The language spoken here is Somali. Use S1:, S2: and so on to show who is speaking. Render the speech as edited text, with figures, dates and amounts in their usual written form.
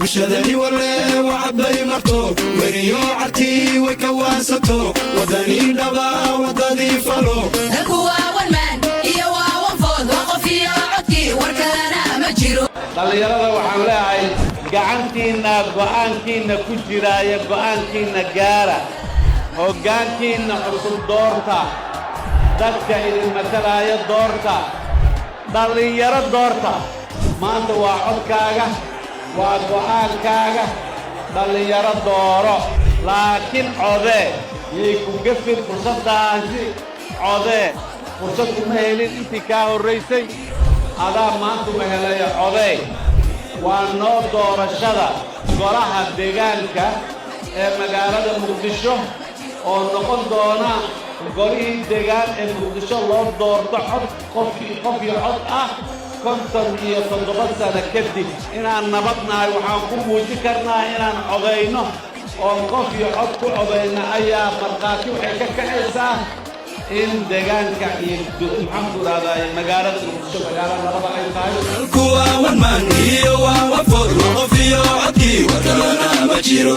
S1: وشذني ولا وعبي مرتو وريو عرتي وكواسطو وذني دبا وضدي فلو
S2: هكوا والمان إيا وانفوض وقفي عدكي وركانا مجيرو
S3: dhalinyarada waxaan leeyahay gacantiina go'aankiina ku jiraaya go'aankiina gaara hoggaankiina cusub doorta dadka idin matalaya doorta dhalinyaro doorta maanta waa codkaaga waa go'aankaaga dhalinyaro dooro laakiin codee yay ku gafin fursadaasi codee fursad kuma helin intii kaa horraysay adaa maanta ma helaya coday waa noo doorashada golaha deegaanka ee magaalada muqdisho oo noqon doona golihii deegaan ee muqdisho loo doorto qof iyo cod ah 57 sano kadib inaan nabadnahay waxaan ku muujin karnaa inaan codayno oo qof iyo cod ku codayna ayaa markhaati waxay ka kacaysaa in deegaanka iyo maxaan ku raadayay magaalada muqdisho magaalada nabad ay tahay
S1: kuwa wan man iyo waa wafood waqfiyo codkii warkana ma jiro